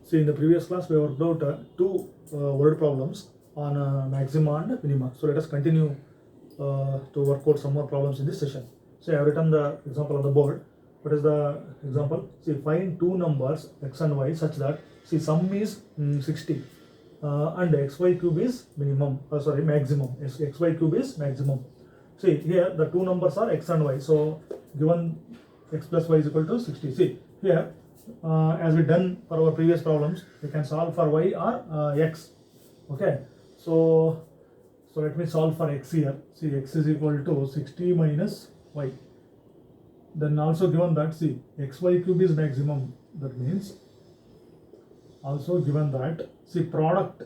See, in the previous class, we worked out two word problems on maxima and minima. So let us continue to work out some more problems in this session. So I have written the example on the board. What is the example? See, find two numbers x and y such that, see, sum is 60 and xy cube is maximum. Xy cube is maximum. See, here the two numbers are x and y. So given x plus y is equal to 60. See, here as we done for our previous problems, we can solve for y or x. Okay, so let me solve for x here. See, x is equal to 60 minus y. Then also given that, see, xy cube is maximum. That means also given that, see, product,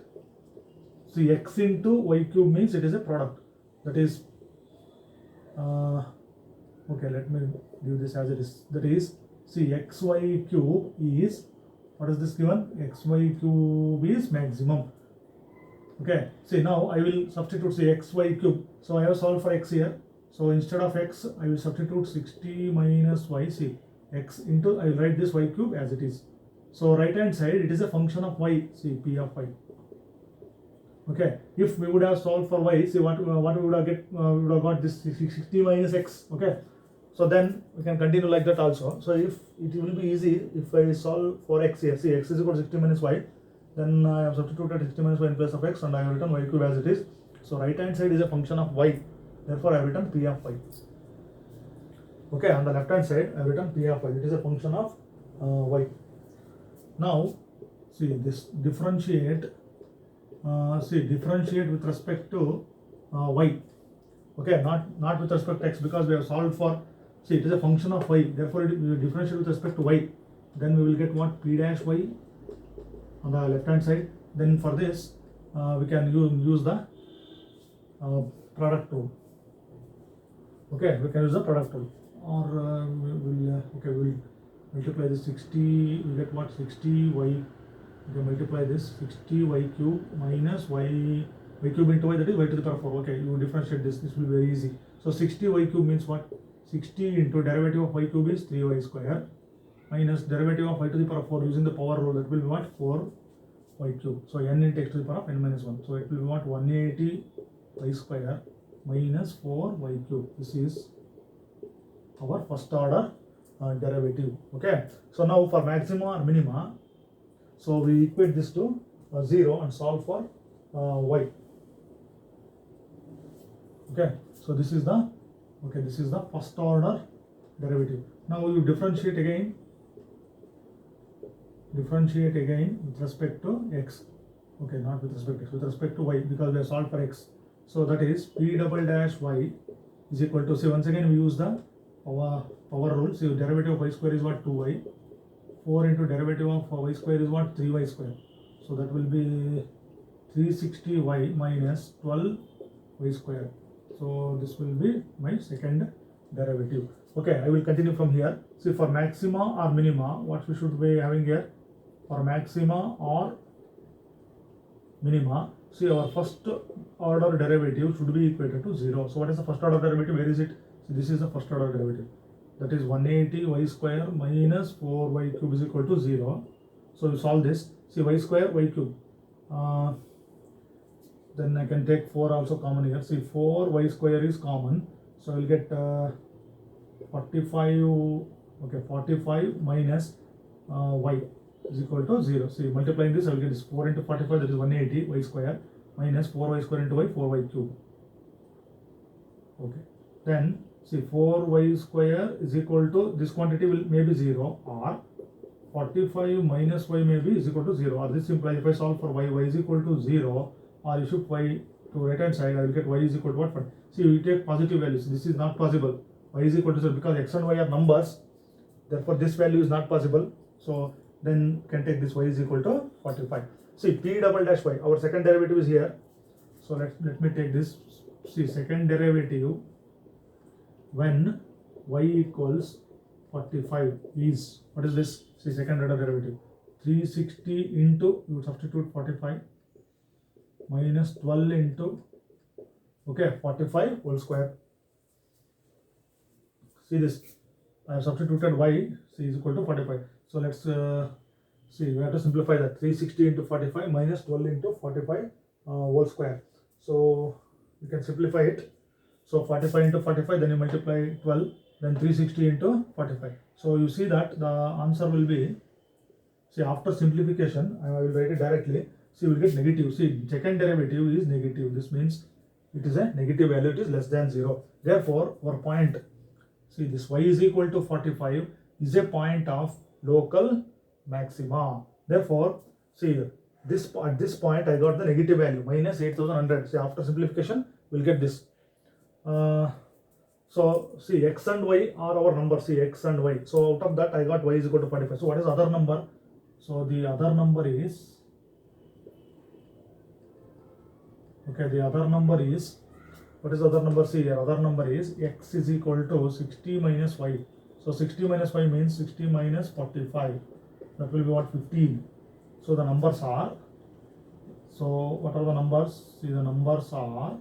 see, x into y cube means it is a product. That is okay, let me do this as it is. That is, see, xy cube is, what is this given? Xy cube is maximum. Okay, see, now I will substitute, say, xy cube. So I have solved for x here. So instead of x, I will substitute 60 minus y. See, x into, I will write this y cube as it is. So right hand side, it is a function of y. See, p of y. Okay, if we would have solved for y, see what we would have we would have got this 60 minus x. Okay, so then we can continue like that also. So if it will be easy if I solve for x here. See, x is equal to 60 minus y. Then I have substituted 60 minus y in place of x and I have written y cube as it is. So right hand side is a function of y. Therefore I have written p of y. Okay, on the left hand side I have written p of y. It is a function of y. Now see, this differentiate. See, differentiate with respect to y. Okay, not with respect to x, because we have solved for, see, it is a function of y. Therefore we will differentiate with respect to y. Then we will get what? P dash y on the left hand side. Then for this we can use the product rule. Okay, we can use the product rule, or we will multiply this 60. We get what? 60 y. We can multiply this 60 y cube minus y cube into y, that is y to the power 4. Okay, you differentiate this will be very easy. So 60 y cube means what? 60 into derivative of y cube is 3y square minus derivative of y to the power 4 using the power rule, that will be what? 4y cube. So n into x to the power of n minus 1. So it will be what? 180 y square minus 4y cube. This is our first order derivative. Okay, so now for maxima or minima, so we equate this to 0 and solve for y. Okay, so this is the first order derivative. Now you differentiate again with respect to x. Okay, not with respect to x, with respect to y, because we have solved for x. So that is p double dash y is equal to, say, once again we use the power rule. So derivative of y square is what? 2y. 4 into derivative of y square is what? 3y square. So that will be 360y minus 12y square. So this will be my second derivative. Okay, I will continue from here. See, for maxima or minima, what we should be having here? For maxima or minima, see, our first order derivative should be equated to 0. So what is the first order derivative? Where is it? See, this is the first order derivative. That is 180 y square minus 4y cube is equal to 0. So you solve this. See, y square, y cube. Then I can take 4 also common here. See, 4y square is common. So I will get 45. Okay, 45 minus y is equal to 0. See, multiplying this, I will get this 4 into 45, that is 180 y square minus 4y square into y, 4y cube. Okay, then see, 4y square is equal to, this quantity may be 0, or 45 minus y may be is equal to 0, or this implies if I solve for y is equal to 0, or you shift y to right hand side, I will get y is equal to what? See, you take positive values. This is not possible. Y is equal to 0 because x and y are numbers. Therefore, this value is not possible. So then can take this y is equal to 45. See, p double dash y. Our second derivative is here. So let me take this. See, second derivative when y equals 45 is, what is this? See, second order derivative, 360 into, you substitute 45 minus 12 into, okay, 45 whole square. See this, I have substituted y, c is equal to 45. So let's See, we have to simplify that. 360 into 45 minus 12 into 45 whole square. So you can simplify it. So 45 into 45, then you multiply 12, then 360 into 45. So you see that the answer will be, see, after simplification, I will write it directly. See, we will get negative. See, second derivative is negative. This means it is a negative value, it is less than 0. Therefore, our point, see, this y is equal to 45 is a point of local maxima. Therefore, see, this at this point I got the negative value minus 8100. See, after simplification, we'll get this. So see, x and y are our numbers. See, x and y. So out of that, I got y is equal to 45. So what is other number? So the other number is, okay, the other number is, what is the other number? See here, other number is x is equal to 60 minus y. So 60 minus y means 60 minus 45. That will be what? 15. So the numbers are, so what are the numbers? See, the numbers are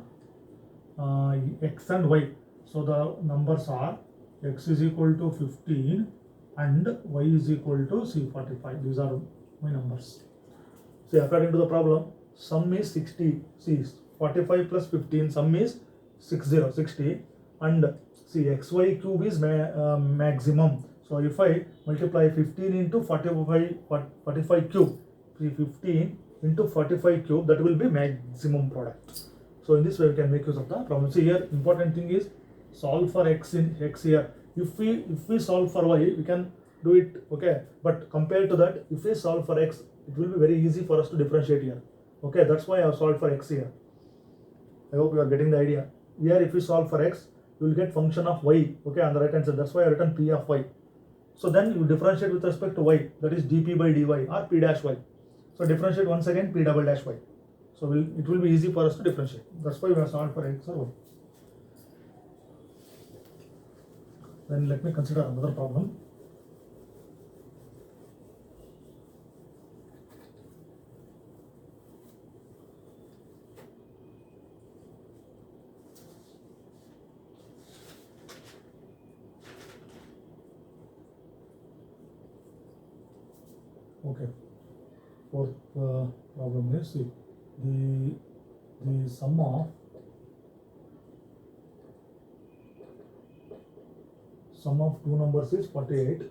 x and y. So the numbers are x is equal to 15 and y is equal to, see, 45. These are my numbers. See, according to the problem, sum is 60. See, 45 plus 15, sum is 60, and see, xy cube is maximum. So if I multiply 15 into 45 cube, see, 15 into 45 cube, that will be maximum product. So in this way we can make use of the problem. See here, important thing is solve for x in x here. If we solve for y, we can do it, okay, but compared to that, if we solve for x, it will be very easy for us to differentiate here. Okay, that's why I have solved for x here. I hope you are getting the idea. Here, if we solve for x, you will get function of y, okay, on the right hand side. That's why I written p of y. So then you differentiate with respect to y, that is dp by dy or p dash y. So differentiate once again p double dash y. So it will be easy for us to differentiate. That's why we have solved for x or y. Then let me consider another problem. Okay, fourth problem is, see, the sum of two numbers is 48.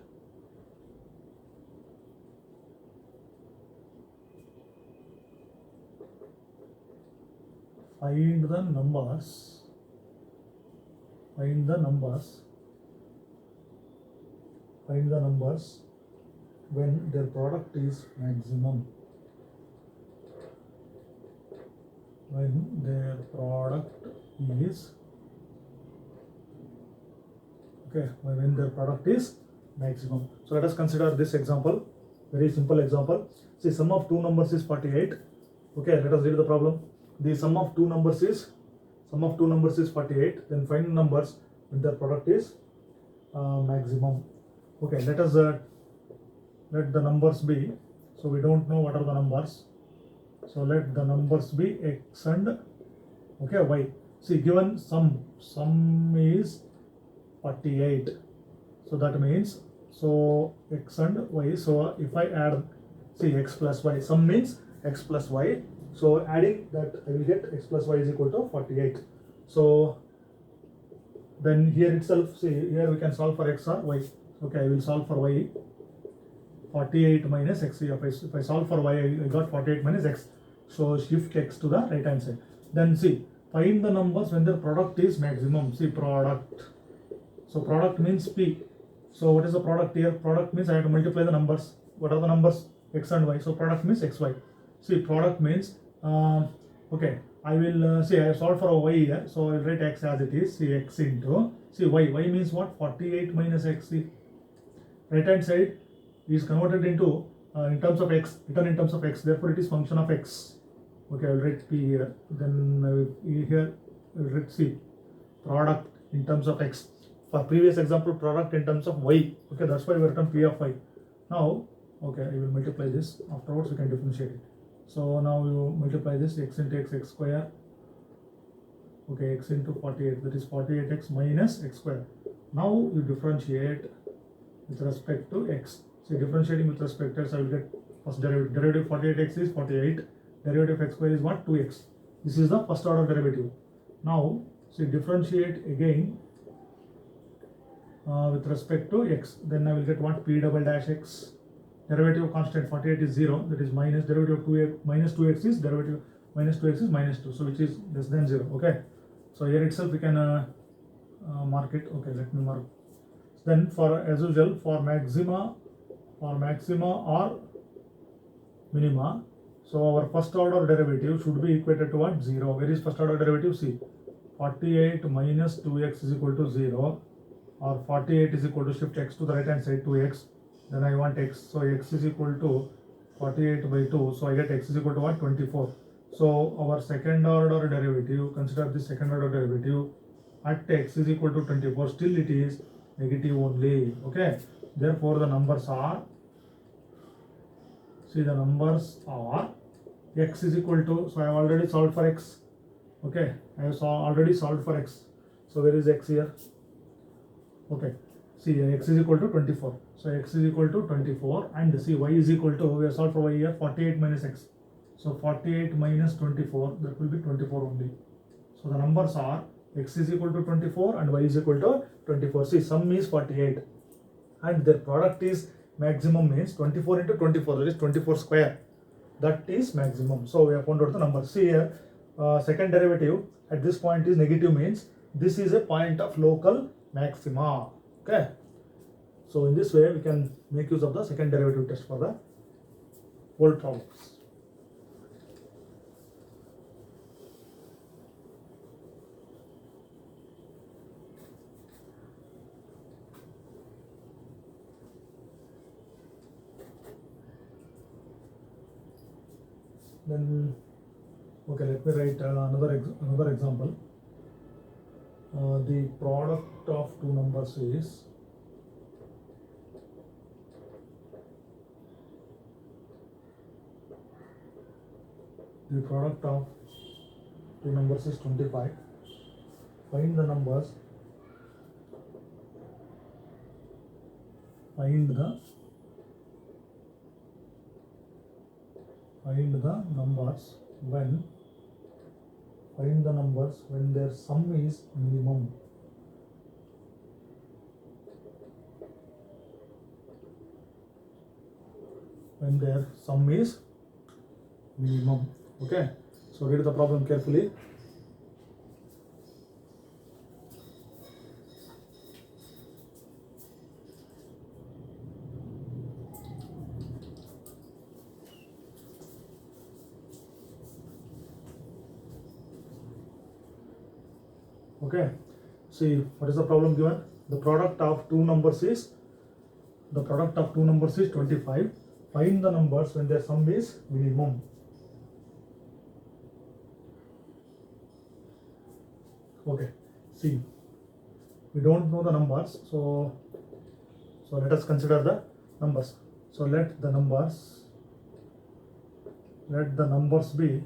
Find the numbers when their product is maximum. When their product is, okay, when their product is maximum. So let us consider this example, very simple example. See, sum of two numbers is 48. Okay, let us read the problem. The sum of two numbers is 48. Then find the numbers when their product is maximum. Okay, let us let the numbers be, so we don't know what are the numbers, so let the numbers be x and, okay, y. See, given sum is 48, so that means, so x and y. So if I add, see, x plus y, sum means x plus y, so adding that I will get x plus y is equal to 48. So then here itself, see, here we can solve for x or y. Okay, I will solve for y. 48 minus x. If I solve for y, I got 48 minus x. So shift x to the right hand side. Then see, find the numbers when their product is maximum. See, product. So product means p. So what is the product here? Product means I have to multiply the numbers. What are the numbers? X and y. So product means xy. See, product means, okay, I will, see, I have solved for y here. So I will write x as it is. See, x into, see, y. Y means what? 48 minus x. See, right hand side is converted into in terms of x, written in terms of x, therefore it is function of x. Okay, I will write p here, then I will, here I will write c, product in terms of x. For previous example, product in terms of y. Okay, that's why we written p of y. Now, okay, I will multiply this, afterwards we can differentiate it. So now you multiply this, x into x square, okay, x into 48, that is 48x minus x square. Now you differentiate with respect to x. So differentiating with respect to x, I will get First derivative 48x is 48. Derivative of x square is what? 2x. This is the first order derivative. Now, see, differentiate again with respect to x. Then I will get what? P double dash x. Derivative of constant 48 is 0. That is minus derivative of 2x minus 2x is derivative minus 2x is minus 2. So which is less than 0. Okay. So here itself we can mark it. Okay, let me mark. Then for as usual for maxima or minima, so our first order derivative should be equated to what? 0. Where is first order derivative? See, 48 minus 2x is equal to 0, or 48 is equal to shift x to the right hand side 2x. Then I want x, so x is equal to 48 by 2, so I get x is equal to what? 24. So our second order derivative, consider the second order derivative at x is equal to 24, still it is negative only. Okay, therefore the numbers are, see, the numbers are x is equal to, so I have already solved for x. Okay, I have already solved for x. So where is x here? Okay, see, x is equal to 24. So x is equal to 24, and see, y is equal to, we have solved for y here, 48 minus x. So 48 minus 24, that will be 24 only. So the numbers are x is equal to 24 and y is equal to 24. See, sum is 48 and their product is maximum, means 24 into 24, that is 24 square. That is maximum. So we have found out the number. See here, second derivative at this point is negative, means this is a point of local maxima. Okay. So in this way we can make use of the second derivative test for the whole problems. Then, okay, let me write another example. The product of two numbers is the product of two numbers is 25. Find the numbers. Find the numbers when their sum is minimum. When their sum is minimum. Okay, so read the problem carefully. Okay, see, what is the problem given? The product of two numbers is 25. Find the numbers when their sum is minimum. Okay, see, we don't know the numbers, so let us consider the numbers. So let the numbers be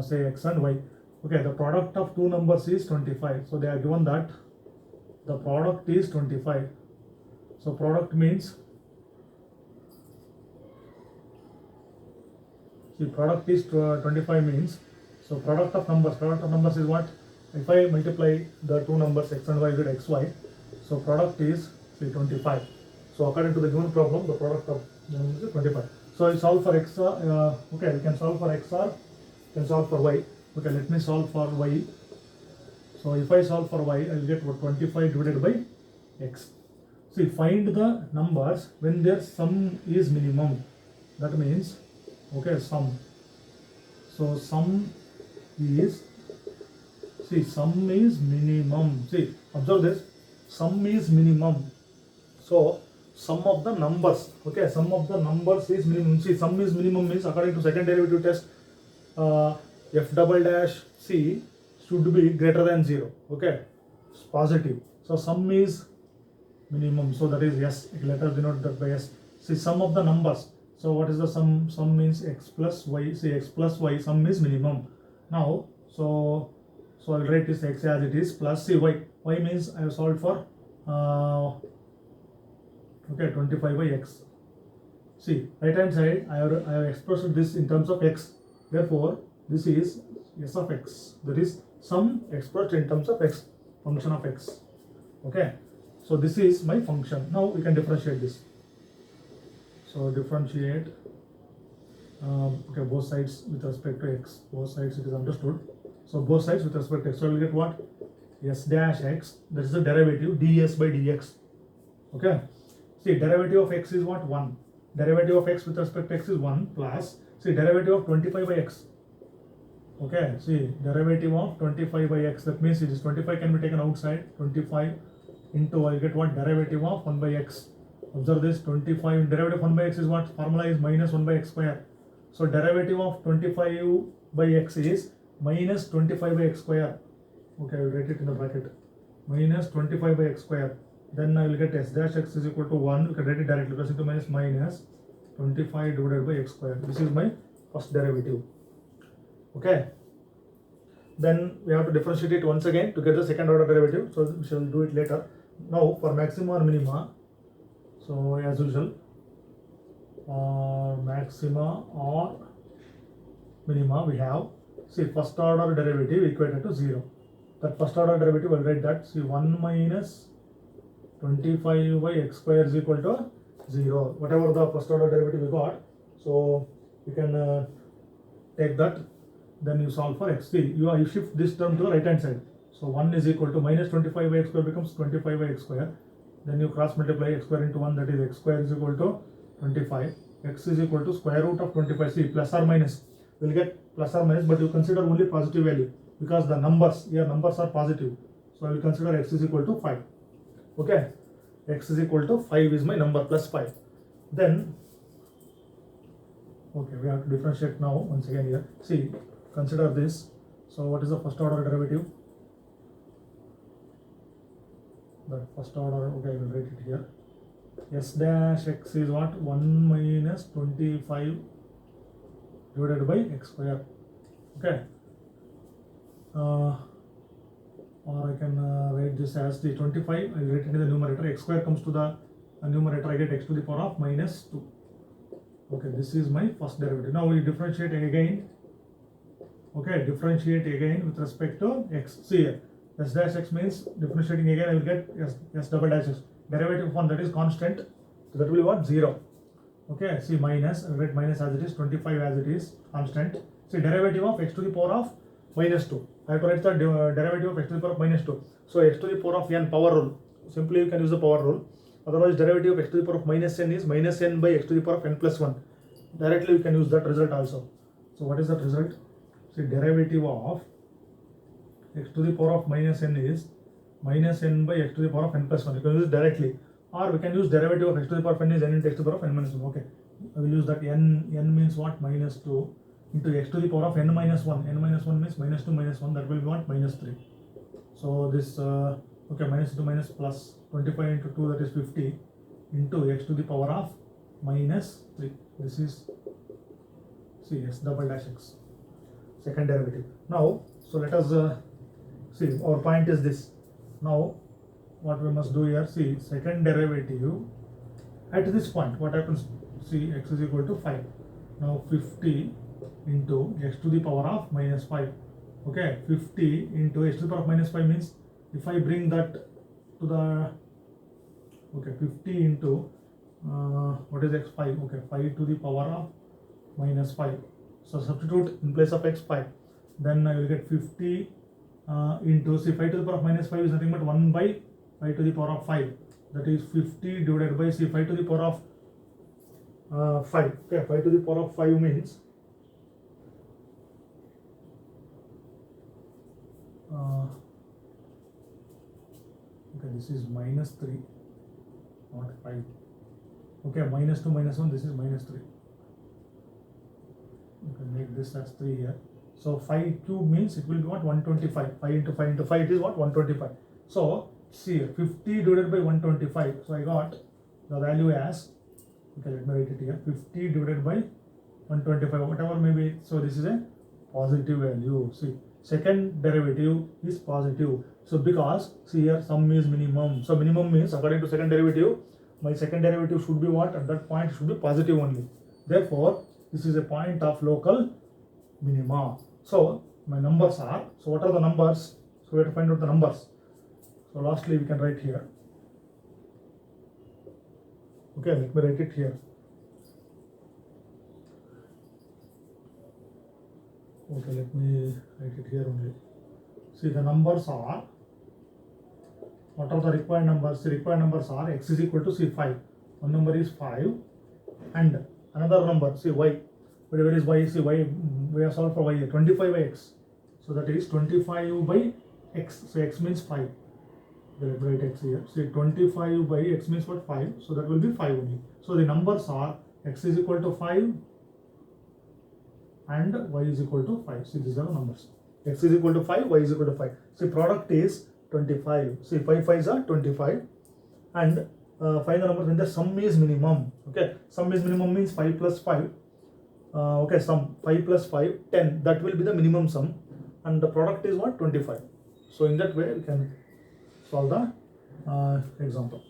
say x and y. Okay, the product of two numbers is 25. So they are given that the product is 25. So product means, see, product is 25 means, so product of numbers is what? If I multiply the two numbers x and y with xy, so product is, say, 25. So according to the given problem, the product of numbers is 25. So I solve for x, okay, we can solve for x or can solve for y. Okay, let me solve for y. So if I solve for y, I will get what? 25 divided by x. See, find the numbers when their sum is minimum. That means, okay, sum. So sum is, see, sum is minimum. See, observe this, sum is minimum. So sum of the numbers, okay, sum of the numbers is minimum. See, sum is minimum means according to second derivative test, f double dash c should be greater than 0. Okay, it's positive. So sum is minimum. So that is yes. Let us denote that by yes. See, sum of the numbers. So what is the sum? Sum means x plus y. See, x plus y, sum is minimum. Now, so I'll write this x as it is plus, see, y. Y means I have solved for okay, 25 by x. See, right hand side, I have expressed this in terms of x. Therefore, this is s of x. That is sum expressed in terms of x, function of x. Okay. So this is my function. Now we can differentiate this. So differentiate. Okay, both sides with respect to x. Both sides it is understood. So both sides with respect to x. So we will get what? S dash x. That is the derivative ds by dx. Okay. See, derivative of x is what? 1. Derivative of x with respect to x is 1 plus, see, derivative of 25 by x. Okay, see, derivative of 25 by x, that means it is 25 can be taken outside, 25 into, I get what? Derivative of 1 by x. Observe this, 25, derivative of 1 by x is what? Formula is minus 1 by x square. So derivative of 25 by x is minus 25 by x square. Okay, I will write it in the bracket. Minus 25 by x square. Then I will get s dash x is equal to 1. You can write it directly. Plus into minus minus 25 divided by x square. This is my first derivative. Okay. Then we have to differentiate it once again to get the second order derivative. So we shall do it later. Now for maxima or minima. So as usual, for maxima or minima we have, see, first order derivative equated to 0. That first order derivative, I will write that, see, 1 minus 25 by x square is equal to 0. Whatever the first order derivative we got, so you can take that, then you solve for x. See, you shift this term to the right hand side. So 1 is equal to minus 25 by x square becomes 25 by x square. Then you cross multiply x square into 1, that is x square is equal to 25. X is equal to square root of 25. See, plus or minus. We will get plus or minus, but you consider only positive value because the numbers, here numbers are positive. So I will consider x is equal to 5. Okay, x is equal to 5 is my number, plus 5. Then, okay, we have to differentiate now once again here. See, consider this. So what is the first order derivative? The first order, okay, I will write it here. S dash x is what? 1 minus 25 divided by x square. Okay. Or I can write this as the 25, I will write it in the numerator, x square comes to the numerator, I get x to the power of minus 2. Okay, this is my first derivative. Now we differentiate again. Okay, differentiate again with respect to x. See here, s dash x means differentiating again, I will get s double dash x. Derivative of 1, that is constant, so that will be what? 0. Okay, see, minus, I will write minus as it is, 25 as it is, constant. See, derivative of x to the power of minus 2. I have to write the derivative of x to the power of minus 2. So x to the power of n, power rule. Simply you can use the power rule. Otherwise, derivative of x to the power of minus n is minus n by x to the power of n plus 1. Directly you can use that result also. So what is that result? See, derivative of x to the power of minus n is minus n by x to the power of n plus 1. You can use it directly. Or we can use derivative of x to the power of n is n into x to the power of n minus 1. Okay, I will use that. N means what? Minus 2 into x to the power of n minus 1. N minus 1 means minus 2 minus 1, that will be what? Minus 3. So this, okay, minus 2 minus plus 25 into 2, that is 50 into x to the power of minus 3. This is, see, s double dash x, second derivative. Now, so let us see, our point is this. Now, what we must do here, see, second derivative at this point, what happens? See, x is equal to 5. Now 50 into x to the power of minus 5. Okay, 50 into x to the power of minus 5 means if I bring that to the, okay, 50 into what is x? 5. Okay, 5 to the power of minus 5. So substitute in place of x 5. Then I will get 50 into, see, 5 to the power of minus 5 is nothing but 1 by 5 to the power of 5. That is 50 divided by, see, 5 to the power of 5. Okay, 5 to the power of 5 means okay, this is minus 3, not 5. Okay, minus 2 minus 1, this is minus 3. You can make this as 3 here. So 5 cube means it will be what? 125. 5 into 5 into 5, it is what? 125. So see here, 50 divided by 125. So I got the value as, okay, let me write it here, 50 divided by 125, whatever may be. So this is a positive value. See, second derivative is positive. So because, see here, sum is minimum. So minimum means according to second derivative, my second derivative should be what? At that point it should be positive only. Therefore, this is a point of local minima. So my numbers are, so what are the numbers? So we have to find out the numbers. So lastly we can write here. Okay, let me write it here. Okay, let me write it here only. See, the numbers are, what are the required numbers? The required numbers are x is equal to, see, 5. One number is 5 and another number, see, y. Whatever is y, see, y, we have solved for y, 25 by x. So that is 25 by x. So x means 5. Let me write x here. See, 25 by x means what? 5. So that will be 5 only. So the numbers are x is equal to 5 and y is equal to 5. See, these are the numbers. X is equal to 5, y is equal to 5. See, product is 25. See, 5 5s are 25. And find the number when the sum is minimum. Okay, sum is minimum means 5 plus 5. Okay, sum 5 plus 5, 10. That will be the minimum sum. And the product is what? 25. So in that way, we can solve the example.